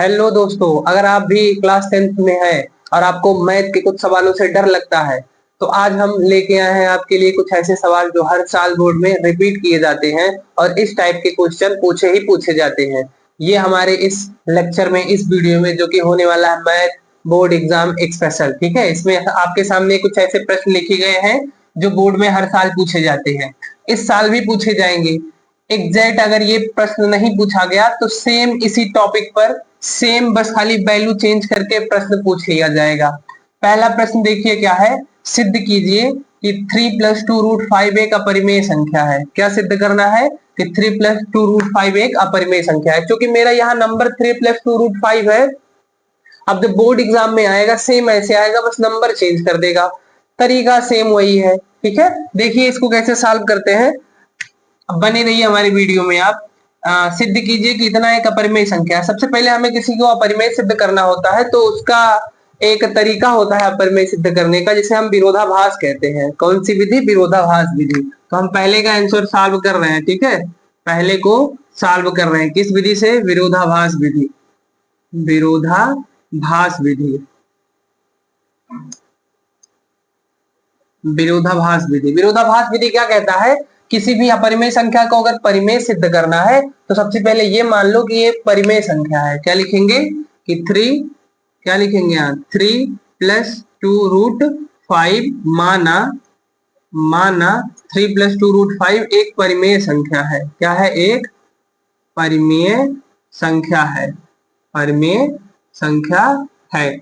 Hello दोस्तों, अगर आप भी क्लास 10th में हैं और आपको मैथ के कुछ सवालों से डर लगता है तो आज हम लेके आए हैं आपके लिए कुछ ऐसे सवाल जो हर साल बोर्ड में रिपीट किए जाते हैं और इस टाइप के क्वेश्चन पूछे ही पूछे जाते हैं। ये हमारे इस लेक्चर में, इस वीडियो में जो कि होने वाला है मैथ बोर्ड एग्जाम एक स्पेशल। ठीक है, इसमें आपके सामने कुछ ऐसे प्रश्न लिखे गए हैं जो बोर्ड में हर साल पूछे जाते हैं, इस साल भी पूछे जाएंगे। एग्जैक्ट अगर ये प्रश्न नहीं पूछा गया तो सेम इसी टॉपिक पर सेम, बस खाली वैल्यू चेंज करके प्रश्न पूछ लिया जाएगा। पहला प्रश्न देखिए क्या है, सिद्ध कीजिए कि 3 + 2 √5 एक अपरिमेय संख्या है। क्या सिद्ध करना है कि 3 + 2 √5 एक अपरिमेय संख्या है। क्योंकि मेरा यहाँ नंबर 3 + 2 √5 है, अब जब बोर्ड एग्जाम में आएगा सेम ऐसे आएगा, बस नंबर चेंज कर देगा, तरीका सेम वही है। ठीक है, देखिए इसको कैसे सॉल्व करते हैं। बने रहिए हमारी वीडियो में आप। सिद्ध कीजिए कि इतना एक अपरिमेय संख्या है। सबसे पहले हमें किसी को अपरिमेय सिद्ध करना होता है तो उसका एक तरीका होता है अपरिमेय सिद्ध करने का, जिसे हम विरोधाभास कहते हैं। कौन सी विधि? विरोधाभास विधि। तो हम पहले का आंसर सॉल्व कर रहे हैं। ठीक है, पहले को सॉल्व कर रहे हैं किस विधि से? विरोधाभास विधि। विरोधाभास विधि, विरोधाभास विधि। विरोधाभास विधि क्या कहता है? किसी भी अपरिमेय संख्या को अगर परिमेय सिद्ध करना है तो सबसे पहले ये मान लो कि ये परिमेय संख्या है। क्या लिखेंगे कि 3, क्या लिखेंगे यहाँ 3 + 2 √5 माना 3 + 2 √5 एक परिमेय संख्या है। क्या है? एक परिमेय संख्या है, परिमेय संख्या है।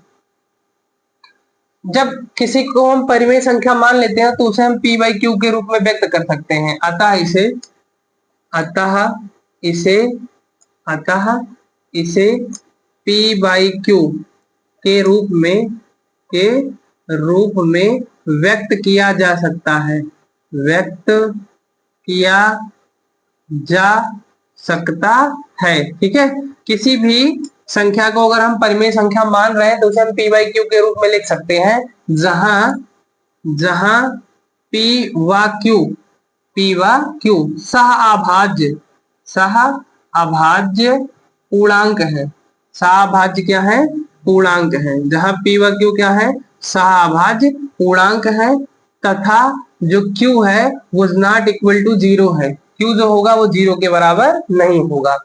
जब किसी को हम परिमेय संख्या मान लेते हैं तो उसे हम p/q के रूप में व्यक्त कर सकते हैं। अतः इसे p/q के रूप में व्यक्त किया जा सकता है, व्यक्त किया जा सकता है। ठीक है, किसी भी संख्या को अगर हम परिमेय संख्या मान रहे हैं तो उसे हम p/q के रूप में लिख सकते हैं, जहां p व q सह पूर्णांक है। सहाभाज्य क्या है? पूर्णांक है। जहां p व q क्या है? सहाभाज्य पूर्णांक है। तथा जो q है वो नॉट इक्वल टू 0 है। q जो होगा वो 0 के बराबर नहीं होगा।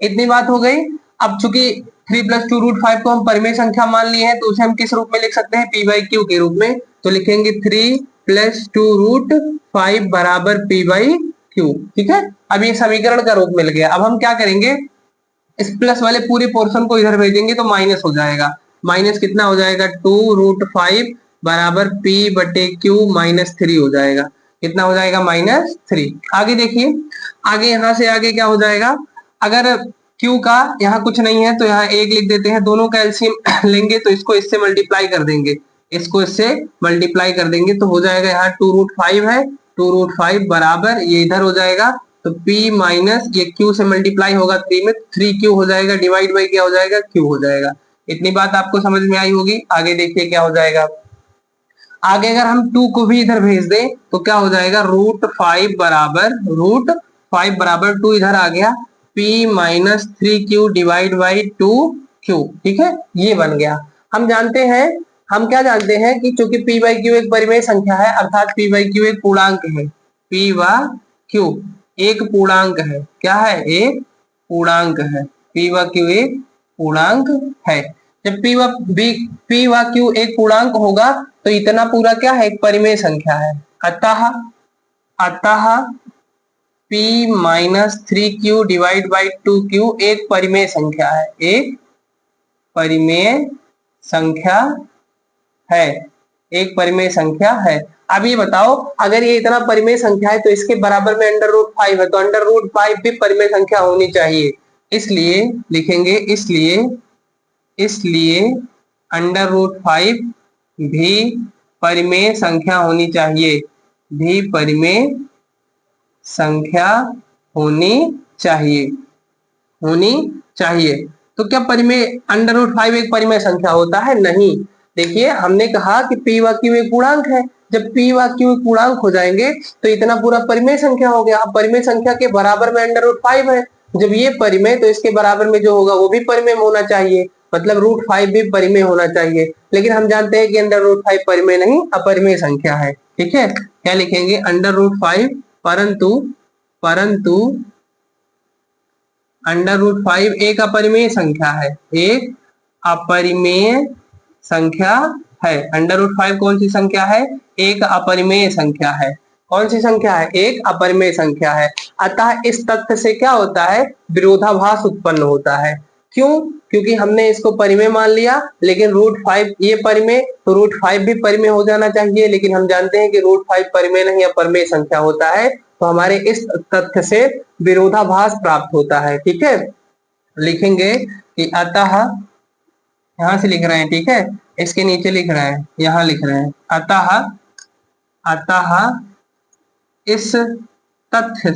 इतनी बात हो गई। अब चूंकि 3 + 2 √5 को हम परिमेय संख्या मान लिए हैं तो उसे हम किस रूप में लिख सकते हैं? p/q के रूप में। तो लिखेंगे 3 + 2 √5 बराबर p/q। ठीक है, अब ये समीकरण का रूप मिल गया। अब हम क्या करेंगे, इस प्लस वाले पूरे पोर्शन को इधर भेजेंगे तो माइनस हो जाएगा। माइनस कितना हो जाएगा? 2 √5 बराबर p/q -3 हो जाएगा। कितना हो जाएगा? -3। आगे देखिए, आगे यहां से आगे क्या हो जाएगा? अगर q का यहाँ कुछ नहीं है तो यहाँ 1 लिख देते हैं। दोनों का एलसीएम लेंगे तो इसको इससे मल्टीप्लाई कर देंगे, इसको इससे मल्टीप्लाई कर देंगे तो हो जाएगा यहाँ 2 √5 है, 2 √5 बराबर ये इधर हो जाएगा तो p माइनस ये q से मल्टीप्लाई होगा 3 में, 3q हो जाएगा, डिवाइड बाई क्या हो जाएगा? q हो जाएगा। इतनी बात आपको समझ में आई होगी। आगे देखिए क्या हो जाएगा। आगे अगर हम 2 को भी इधर भेज दें तो क्या हो जाएगा? √5 बराबर 2 इधर आ गया, p -3q divide by 2q। ठीक है, ये बन गया। हम जानते हैं, हम क्या जानते हैं कि चूंकि p/q एक परिमेय संख्या है अर्थात p/q एक पूर्णांक है। p व q एक पूर्णांक है। क्या है? एक पूर्णांक है। p व q एक पूर्णांक है। जब p व q एक पूर्णांक होगा तो इतना पूरा क्या है? एक परिमेय संख्या है। अतः p -3q divide by 2q एक परिमेय संख्या है, एक परिमेय संख्या है, एक परिमेय संख्या है। अब ये बताओ, अगर ये इतना परिमेय संख्या है तो इसके बराबर में √5 है तो √5 भी परिमेय संख्या होनी चाहिए। इसलिए लिखेंगे, इसलिए √5 भी परिमेय संख्या होनी चाहिए, भी परिमेय संख्या होनी चाहिए, होनी चाहिए। तो क्या परिमेय √5 एक परिमेय संख्या होता है? नहीं। देखिए, हमने कहा कि p व q एक पूर्णांक है। जब p व q एक पूर्णांक हो जाएंगे तो इतना पूरा परिमेय संख्या हो गया। अब परिमेय संख्या के बराबर में √5 है, जब ये परिमेय तो इसके बराबर में जो होगा वो भी परिमेय होना चाहिए, मतलब √5 भी परिमेय होना चाहिए। लेकिन हम जानते हैं कि √5 परिमेय नहीं अपरिमेय संख्या है। ठीक है, क्या लिखेंगे √5, परंतु परंतु √5 एक अपरिमेय संख्या है, एक अपरिमेय संख्या है। √5 कौन सी संख्या है? एक अपरिमेय संख्या है। कौन सी संख्या है? एक अपरिमेय संख्या है। अतः इस तथ्य से क्या होता है? विरोधाभास उत्पन्न होता है। क्यों? क्योंकि हमने इसको परिमेय मान लिया, लेकिन √5 ये परिमेय, तो √5 भी परिमेय हो जाना चाहिए, लेकिन हम जानते हैं कि √5 परिमेय नहीं अपरिमेय संख्या होता है, तो हमारे इस तथ्य से विरोधाभास प्राप्त होता है। ठीक है, लिखेंगे कि अतः, यहां से लिख रहे हैं, ठीक है, इसके नीचे लिख रहे हैं, यहां लिख रहे हैं, अतः इस तथ्य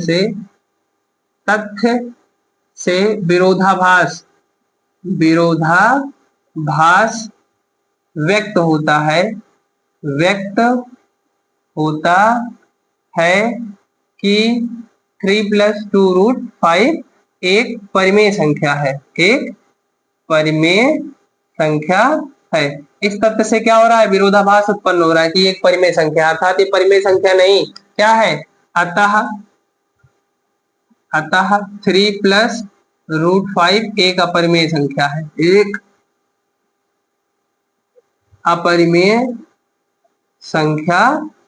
से विरोधाभास व्यक्त होता है कि 3 + 2√5 एक परिमेय संख्या है, एक परिमेय संख्या है। इस तथ्य से क्या हो रहा है? विरोधाभास उत्पन्न हो रहा है कि एक परिमेय संख्या, अर्थात ये परिमेय संख्या नहीं, क्या है? अतः 3 + √5 एक अपरिमेय संख्या है, एक अपरिमेय संख्या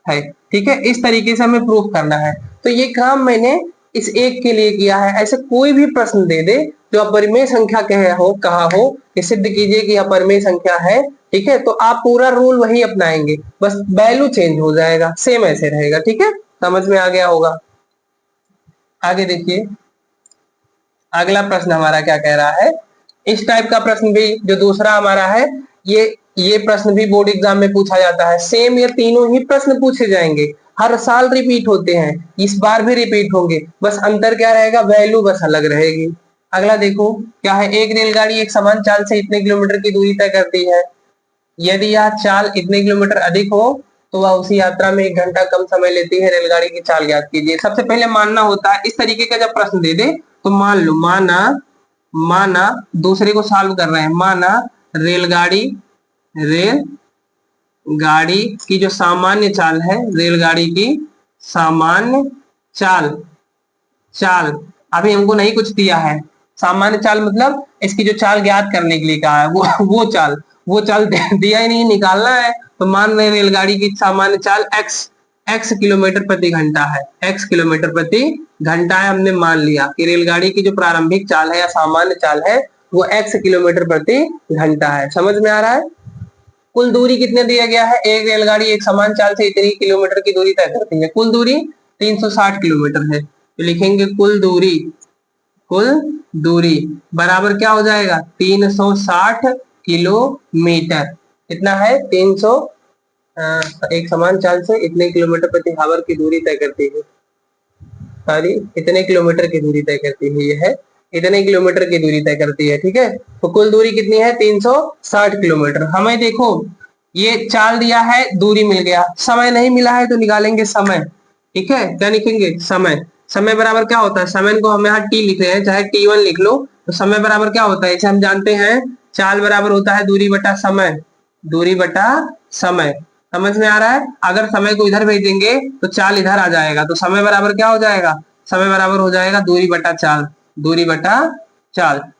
है। ठीक है, इस तरीके से हमें प्रूफ करना है। तो ये काम मैंने इस एक के लिए किया है। ऐसे कोई भी प्रश्न दे दे जो अपरिमेय संख्या कहा हो कि सिद्ध कीजिए कि अपरिमेय संख्या है, ठीक है, तो आप पूरा रूल वही अपनाएंगे, बस वैल्यू चेंज हो जाएगा, सेम ऐसे रहेगा। ठीक है, समझ में आ गया होगा। आगे देखिए, अगला प्रश्न हमारा क्या कह रहा है। इस टाइप का प्रश्न भी जो दूसरा हमारा है, ये प्रश्न भी बोर्ड एग्जाम में पूछा जाता है। सेम ये तीनों ही प्रश्न पूछे जाएंगे, हर साल रिपीट होते हैं, इस बार भी रिपीट होंगे, बस अंतर क्या रहेगा? वैल्यू बस अलग रहेगी। अगला देखो क्या है, एक रेलगाड़ी एक समान चाल से इतने किलोमीटर की दूरी तय करती है। यदि यह चाल इतने किलोमीटर अधिक हो तो वह उसी यात्रा में 1 घंटा कम समय लेती है। रेलगाड़ी की चाल ज्ञात कीजिए। सबसे पहले मानना होता है, इस तरीके का जब प्रश्न दे दे तो मान लो, माना दूसरे को सॉल्व कर रहे हैं, माना रेलगाड़ी की जो सामान्य चाल है, रेलगाड़ी की सामान्य चाल अभी हमको नहीं कुछ दिया है। सामान्य चाल मतलब इसकी जो चाल ज्ञात करने के लिए कहा है, वो चाल दिया ही नहीं, निकालना है। तो मान रहे रेलगाड़ी की सामान्य चाल x किलोमीटर प्रति घंटा है, x किलोमीटर प्रति घंटा है। हमने मान लिया कि रेलगाड़ी की जो प्रारंभिक चाल है या सामान्य चाल है वो x किलोमीटर प्रति घंटा है। समझ में आ रहा है? कुल दूरी कितने दिया गया है? एक रेलगाड़ी एक समान चाल से इतनी किलोमीटर की दूरी तय करती है। कुल दूरी 360 किलोमीटर है, तो लिखेंगे कुल दूरी बराबर क्या हो जाएगा? 360 किलोमीटर। कितना है? 300, एक समान चाल से इतने किलोमीटर प्रति हावर की दूरी तय करती है, सॉरी इतने किलोमीटर की दूरी तय करती है, ये है इतने किलोमीटर की दूरी तय करती है। ठीक है, तो कुल दूरी कितनी है? 360 किलोमीटर। हमें देखो ये चाल दिया है, दूरी मिल गया, समय नहीं मिला है तो निकालेंगे समय। ठीक है, क्या लिखेंगे? समय बराबर क्या होता है? समय को हम यहाँ t लिख रहे हैं, चाहे t1 लिख लो, तो समय बराबर क्या होता है? इसे हम जानते हैं, चाल बराबर होता है दूरी बटा समय। समझ में आ रहा है? अगर समय को इधर भेजेंगे तो चाल इधर आ जाएगा, तो समय बराबर क्या हो जाएगा? समय बराबर हो जाएगा दूरी बटा चाल।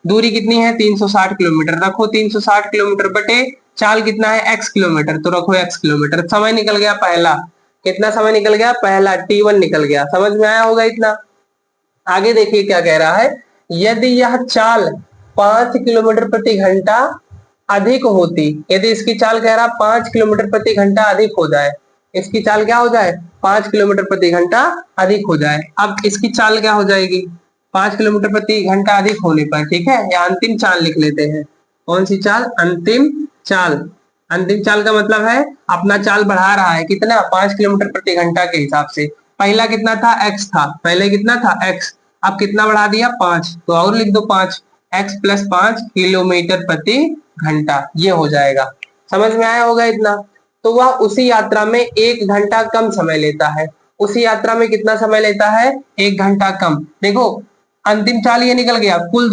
दूरी कितनी है? 360 किलोमीटर। रखो 360 किलोमीटर बटे चाल कितना है? x किलोमीटर, तो रखो x किलोमीटर। समय निकल गया पहला, कितना समय निकल गया? पहला t1 निकल गया। समझ में आया होगा इतना। आगे देखिए क्या कह रहा है, यदि यह चाल 5 किलोमीटर प्रति घंटा अधिक होती, यदि इसकी चाल कह रहा 5 किलोमीटर प्रति घंटा अधिक हो जाए, इसकी चाल क्या हो जाए? 5 किलोमीटर प्रति घंटा अधिक हो जाए। अब इसकी चाल क्या हो जाएगी? 5 किलोमीटर प्रति घंटा अधिक होने पर, ठीक है, या अंतिम चाल लिख लेते हैं। कौन सी चाल? अंतिम चाल का मतलब है अपना चाल बढ़ा रहा है, कितना? 5 किलोमीटर प्रति घंटा के हिसाब से। पहला कितना था? x था, पहले कितना था? x, अब कितना बढ़ा दिया? 5, तो और लिख दो 5, x + 5 किलोमीटर प्रति घंटा, ये हो जाएगा। समझ में आया होगा इतना। तो वह उसी यात्रा में 1 घंटा कम समय लेता है। उसी यात्रा में कितना समय लेता है? 1 घंटा कम। देखो अंतिम चाल ये निकल गया, कुल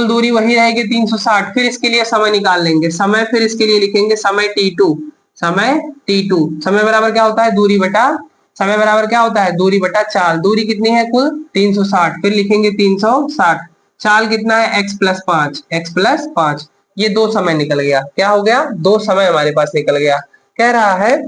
दूरी वही रहेगी 360। फिर इसके लिए समय निकाल लेंगे, समय फिर इसके लिए लिखेंगे समय t2, समय t2, समय बराबर क्या होता है दूरी बटा, समय बराबर क्या होता है दूरी बटा चाल। दूरी कितनी है कुल 360, फिर लिखेंगे 360, चाल कितना है x प्लस 5, x प्लस 5। ये दो समय निकल गया, क्या हो गया दो समय हमारे पास निकल गया। कह रहा है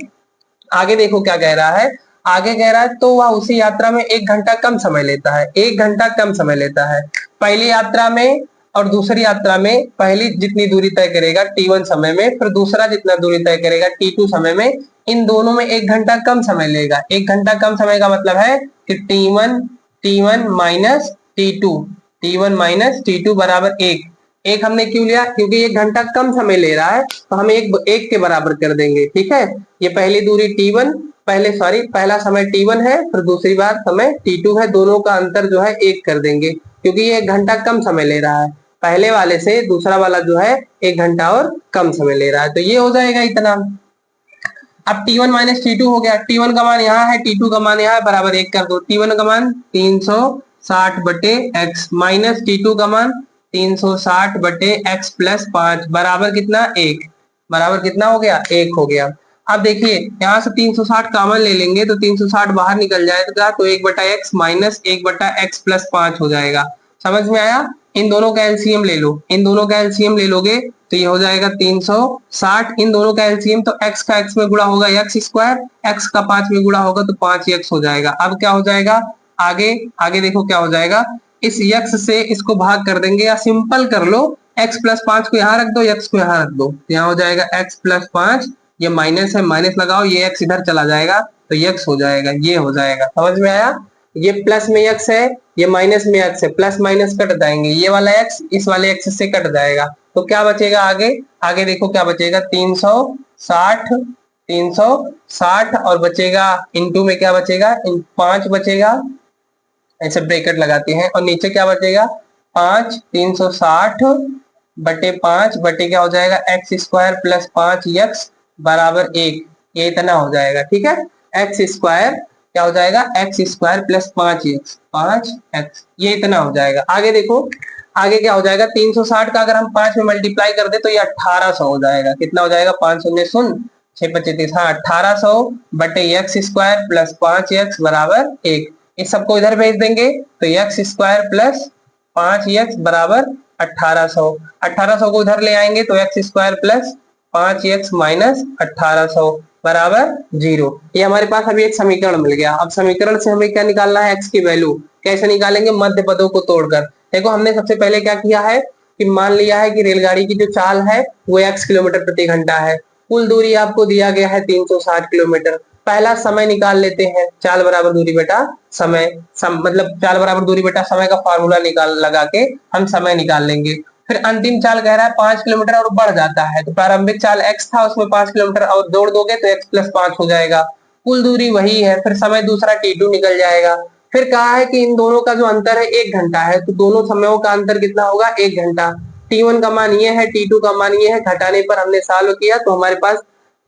आगे देखो क्या कह रहा है, आगे कह रहा है तो वह उसी यात्रा में 1 घंटा कम समय लेता है, 1 घंटा कम समय लेता है पहली यात्रा में और दूसरी यात्रा में। पहली जितनी दूरी तय करेगा t1 समय में, फिर दूसरा जितना दूरी तय करेगा t2 समय में, इन दोनों में 1 घंटा कम समय लेगा। 1 घंटा कम समय का मतलब है कि t1 minus t2, t1 minus t2 बराबर 1। एक हमने क्यों लिया, क्योंकि 1 घंटा कम समय ले रहा है तो हम एक के बराबर कर देंगे, ठीक है। ये पहली दूरी t1, पहला समय t1 है, फिर दूसरी बार समय t2 है, दोनों का अंतर जो है 1 कर देंगे, क्योंकि ये 1 घंटा कम समय ले रहा है। पहले वाले से दूसरा वाला जो है 1 घंटा और कम समय ले रहा है, तो ये हो जाएगा इतना। अब t1 माइनस t2 हो गया, t1 का मान यहाँ है, t2 का मान यहाँ है, बराबर 1 कर दो। t1 का मान 360 बटे x माइनस t2 का मान 360 बटे x प्लस 5 बराबर कितना 1, बराबर कितना हो गया 1 हो गया। अब देखिए यहाँ से 360 कॉमन ले लेंगे तो 360 बाहर निकल जाएगा, तो 1 बटा एक्स माइनस 1 बटा एक्स प्लस 5 हो जाएगा। समझ में आया। इन दोनों का एलसीएम ले लो, इन दोनों का एलसीएम ले लोगे तो ये हो जाएगा 360, इन दोनों का एलसीएम तो x का x में गुणा होगा x स्क्वायर, x का 5 में गुणा होगा तो 5x हो जाएगा। अब क्या हो जाएगा आगे, आगे देखो क्या हो जाएगा, इस x से इसको भाग कर देंगे या सिंपल कर लो, x प्लस 5 को यहाँ रख दो, x को यहाँ रख दो, यहाँ हो जाएगा x प्लस 5, ये माइनस है माइनस लगाओ, ये x इधर चला जाएगा तो x हो जाएगा, ये हो जाएगा। समझ में आया। ये प्लस में x है, ये माइनस में x है, प्लस माइनस कट जाएंगे, ये वाला x इस वाले x से कट जाएगा, तो क्या बचेगा आगे, आगे देखो क्या बचेगा 360 और बचेगा इनटू में क्या बचेगा, 5 बचेगा, ऐसे ब्रैकेट लगाते हैं, और नीचे क्या बचेगा 5, 360 बटे 5 बटे क्या हो जाएगा एक्स स्क्वायर प्लस 5x बराबर 1, ये इतना हो जाएगा, ठीक है। एक्स स्क्वायर क्या हो जाएगा एक्स स्क्वायर प्लस 5x, ये इतना हो जाएगा। आगे देखो आगे क्या हो जाएगा, 360 का अगर हम 5 में मल्टीप्लाई कर दे तो ये 1800 हो जाएगा। कितना हो जाएगा 5 शून्य शून्य 6 25 30, हाँ 1800 बटे एक्स स्क्वायर प्लस 5x बराबर 1। इस सबको इधर भेज देंगे तो एक्स स्क्वायर प्लस 5x बराबर 1800, 1800 को उधर ले आएंगे तो x square plus 5x minus 1800 बराबर 0। ये हमारे पास अभी एक समीकरण मिल गया। अब समीकरण से हमें क्या निकालना है, x की वैल्यू। कैसे निकालेंगे, मध्य पदों को तोड़कर। देखो हमने सबसे पहले क्या किया है कि मान लिया है कि रेलगाड़ी की जो चाल है वो x किलोमीटर प्रति घंटा है, कुल दूरी आपको दिया गया है 360 किलोमीटर। पहला समय निकाल लेते हैं, चाल बराबर दूरी बटा समय, मतलब चाल बराबर दूरी बटा समय का फार्मूला निकाल लगा के हम समय निकाल लेंगे। फिर अंतिम चाल कह रहा है 5 किलोमीटर और बढ़ जाता है, तो प्रारंभिक चाल x था, उसमें 5 किलोमीटर और जोड़ दोगे तो x प्लस 5 हो जाएगा। कुल दूरी वही है, फिर समय दूसरा t2 निकल जाएगा। फिर कहा है कि इन दोनों का जो अंतर है 1 घंटा है, तो दोनों समयों का अंतर कितना होगा 1 घंटा। t1 का मान ये है, t2 का मान ये है, घटाने पर हमने सॉल्व किया तो हमारे पास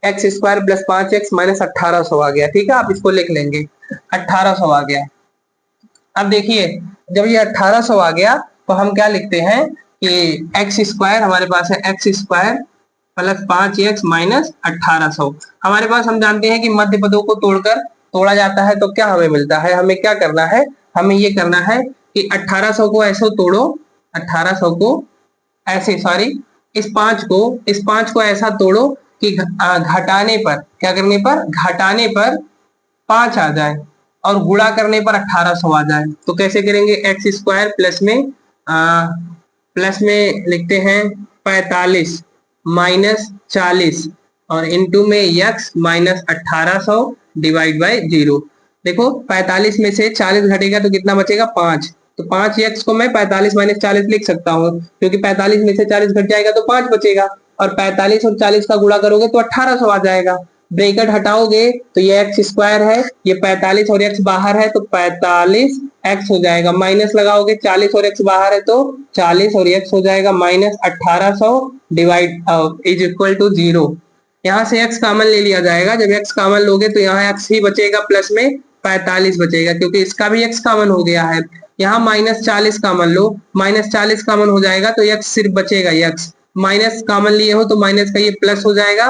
x square plus 5x minus 1800 आ गया, ठीक है। आप इसको लिख लेंगे 1800 आ गया। अब देखिए जब ये 1800 आ गया तो हम क्या लिखते हैं कि एक्स स्क्वायर हमारे पास है x square plus 5x minus 1800। हमारे पास हम जानते हैं कि मध्य पदों को तोड़ा जाता है, तो क्या हमें मिलता है, हमें क्या करना है, हमें ये करना है कि 1800 को ऐसे तोड़ो, 1800 को ऐसे, सॉरी इस 5 को ऐसा तोड़ो कि घटाने पर, क्या करने पर, घटाने पर 5 आ जाए और गुणा करने पर 1800 आ जाए। तो कैसे करेंगे, एक्स स्क्वायर प्लस में लिखते हैं 45 माइनस 40 और इनटू में x माइनस 1800 डिवाइड बाय 0। देखो 45 में से 40 घटेगा तो कितना बचेगा 5, तो 5x को मैं 45 माइनस 40 लिख सकता हूँ, क्योंकि 45 में से 40 घट जाएगा तो 5 बचेगा, और 45 और 40 का गुणा करोगे तो 1800 आ जाएगा। ब्रैकेट हटाओगे तो ये एक्स स्क्वायर है, ये 45 और एक्स बाहर है तो 45 एक्स हो जाएगा, माइनस लगाओगे 40 और एक्स बाहर है तो 40 और एक्स हो जाएगा, minus 1800 divide is equal to 0। यहाँ से x कॉमन ले लिया जाएगा, जब x कॉमन लोगे तो यहाँ x ही बचेगा, प्लस में 45 बचेगा, क्योंकि इसका भी x कॉमन हो गया है। यहाँ -40 कॉमन लो, -40 कॉमन हो जाएगा तो x सिर्फ बचेगा x, माइनस कॉमन लिए हो तो माइनस का ये प्लस हो जाएगा,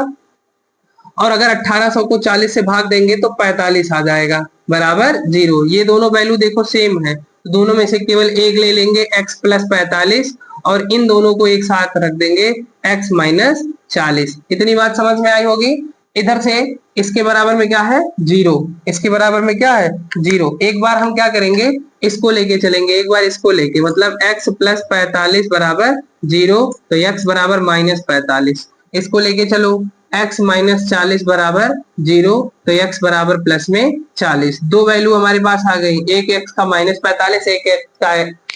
और अगर 1800 को 40 से भाग देंगे तो 45 आ जाएगा बराबर 0। ये दोनों वैल्यू देखो सेम है, तो दोनों में से केवल एक ले लेंगे x प्लस 45, और इन दोनों को एक साथ रख देंगे x माइनस 40। इतनी बात समझ में आई होगी। इधर से इसके बराबर में क्या है 0, इसके बराबर में क्या है 0। एक बार हम क्या करेंगे, इसको लेके चलेंगे, एक बार इसको लेके, मतलब x प्लस 45 बराबर 0, तो x बराबर -45। इसको लेके चलो, x माइनस 40 बराबर 0, तो x बराबर प्लस में 40। दो वैल्यू हमारे पास आ गई, एक x का -45, एक x का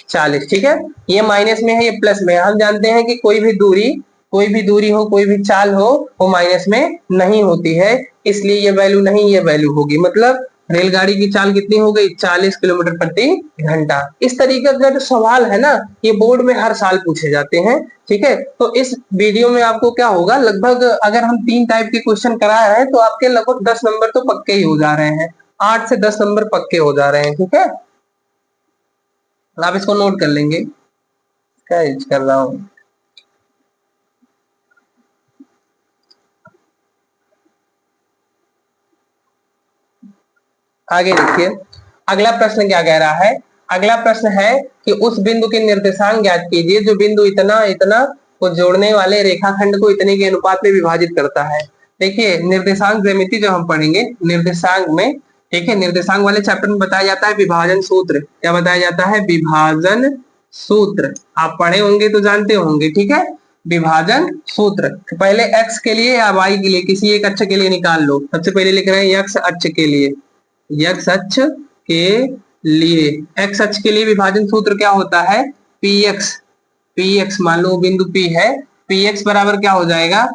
40। ठीक है, ये माइनस में है, ये प्लस में है। हम जानते हैं कि कोई भी दूरी हो, कोई भी चाल हो, वो माइनस में नहीं होती है, इसलिए ये वैल्यू नहीं, ये वैल्यू होगी। मतलब रेलगाड़ी की चाल कितनी हो गई 40 किलोमीटर प्रति घंटा। इस तरीके का जो सवाल है ना, ये बोर्ड में हर साल पूछे जाते हैं। ठीक है, तो इस वीडियो में आपको क्या होगा, लगभग अगर हम 3 टाइप के क्वेश्चन करा रहे हैं तो आपके लगभग 10 नंबर तो पक्के ही हो जा रहे हैं, 8 से 10 नंबर पक्के हो जा रहे हैं। ठीक है, आप इसको नोट कर लेंगे, क्या यूज कर रहा हूं। आगे देखिए, अगला प्रश्न क्या कह रहा है। अगला प्रश्न है कि उस बिंदु के निर्देशांक ज्ञात कीजिए जो बिंदु इतना इतना को जोड़ने वाले रेखाखंड को इतने के अनुपात में विभाजित करता है। देखिए, निर्देशांक ज्यामिति जब हम पढ़ेंगे निर्देशांक में, ठीक है, निर्देशांक वाले चैप्टर में बताया जाता है विभाजन सूत्र। क्या बताया जाता है, विभाजन सूत्र। आप पढ़े होंगे तो जानते होंगे। ठीक है, विभाजन सूत्र पहले x के लिए या y के लिए, किसी एक अक्ष के लिए निकाल लो। सबसे पहले लिख रहे हैं x अक्ष के लिए, x अक्ष के लिए, x अक्ष के लिए विभाजन सूत्र क्या होता है, px मान लो बिंदु P है, px बराबर क्या हो जाएगा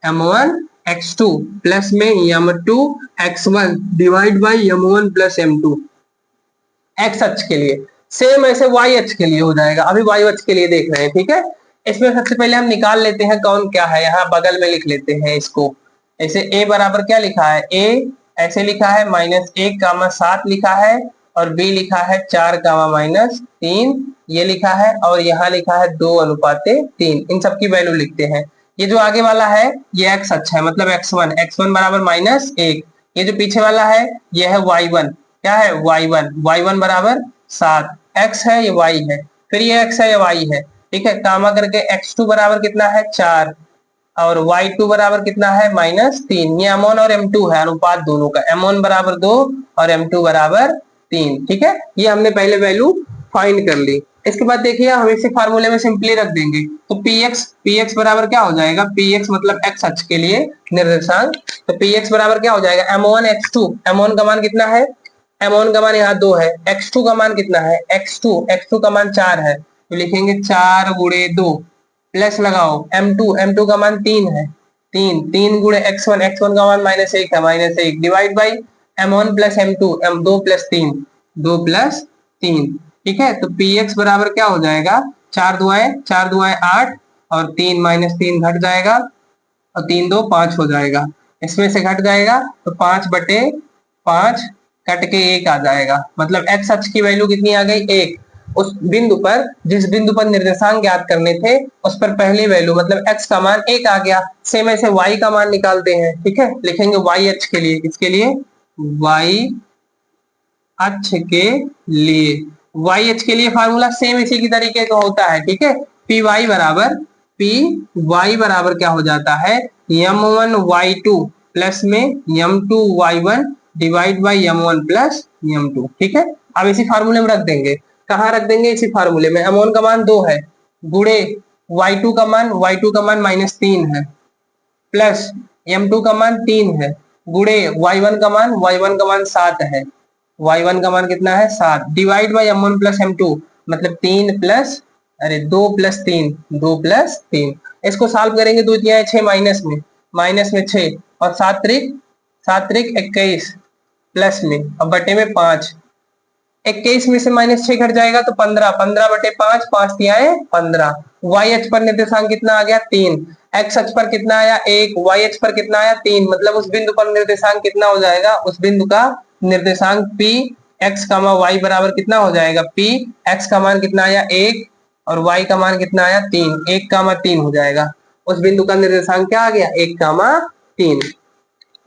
m1x2 प्लस में m2x1 divide by m1 plus m2। x अक्ष के लिए सेम ऐसे y अक्ष के लिए हो जाएगा। अभी y अक्ष के लिए देख रहे हैं। ठीक है, इसमें सबसे पहले हम निकाल लेते हैं कौन क्या है, यहाँ बगल में लिख लेते हैं इसको। ऐसे a बराबर क्या लिखा है, a ऐसे लिखा है -1, 7 लिखा है, और b लिखा है 4, -3 ये लिखा है, और यहाँ लिखा है 2:3। इन सब की वैल्यू लिखते हैं। ये जो आगे वाला है ये x अक्ष है, मतलब x1 बराबर -1। ये जो पीछे वाला है ये है y1, क्या है y1 बराबर 7, x है ये y है, फिर ये x है ये y है। ठीक है, कामा करके x2 बराबर कितना है 4, और y2 बराबर कितना है -3। ये m1 और m2 है, अनुपात दोनों का, m1 बराबर 2 और m2 बराबर 3। ठीक है, ये हमने पहले वैल्यू फाइंड कर ली। इसके बाद देखिए हम इसे फार्मूले में सिंपली रख देंगे, तो px बराबर क्या हो जाएगा, px मतलब x अक्ष के लिए निर्देशांक, तो px बराबर क्या हो जाएगा m1x2। m1 का मान कितना है, m1 का मान यहाँ 2 है, x2 का मान कितना है, x2 का मान 4 है, तो लिखेंगे 4 गुणे 2 प्लस लगाओ m2 का मान 3 है, 3 गुणे x1 का मान -1 है, -1 divide by m1 plus m2, m2 plus 3, 2 plus 3। ठीक है, तो px बराबर क्या हो जाएगा, 4 दुआएं 8, और 3 -3 घट जाएगा, और 3 2 5 हो जाएगा। इसमें से घट जाएगा तो 5/5 कट के 1 आ जाएगा। मतलब x अक्ष की वैल्यू कितनी आ गई 1। उस बिंदु पर, जिस बिंदु पर निर्देशांक ज्ञात करने थे, उस पर पहली वैल्यू मतलब x का मान 1 आ गया। सेम ऐसे y का मान निकालते हैं। ठीक है, लिखेंगे y अक्ष के लिए, किसके लिए, y अक्ष के लिए, y अक्ष के लिए फार्मूला सेम इसी की तरीके का होता है। ठीक है, py बराबर क्या हो जाता है, m1y2 प्लस में m2y1 divide by m1 plus m2। ठीक है, अब इसी फार्मूले में रख देंगे। कहाँ रख देंगे, इसी फार्मूले में। m1 का मान 2 है, गुणे y2 का मान -3 है, प्लस m2 का मान 3 है, गुणे y1 का मान 7 है, y1 का मान कितना है 7, divide by m1 plus m2, मतलब 2 प्लस 3। इसको सॉल्व करेंगे, 2 3 6 माइनस में 6, और 7 त्रिक 21 प्लस में, अब बटे में 5, 21 में से -6 घट जाएगा तो 15/5, 5 3 15। y अक्ष पर निर्देशांक कितना आ गया 3, x अक्ष पर कितना आया 1, y अक्ष पर कितना आया 3। मतलब उस बिंदु पर निर्देशांक कितना हो जाएगा, उस बिंदु का निर्देशांक p एक्स कामा वाई बराबर कितना हो जाएगा पी, एक्स का मान कितना आया 1 और वाई का मान कितना आया 3, 1 कामा 3 हो जाएगा। उस बिंदु का निर्देशांक क्या आ गया 1 कामा 3।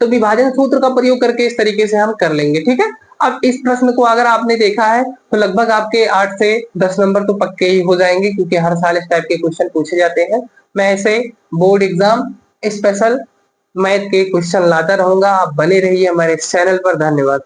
तो विभाजन सूत्र का प्रयोग करके इस तरीके से हम कर लेंगे, ठीक है। अब इस प्रश्न को अगर आपने देखा है तो लगभग आपके 8 से 10 नंबर तो पक्के ही हो जाएंगे, क्योंकि हर साल इस टाइप के क्वेश्चन पूछे जाते हैं। मैं ऐसे बोर्ड एग्जाम स्पेशल मैथ के क्वेश्चन लाता रहूंगा। आप बने रहिए हमारे चैनल पर। धन्यवाद।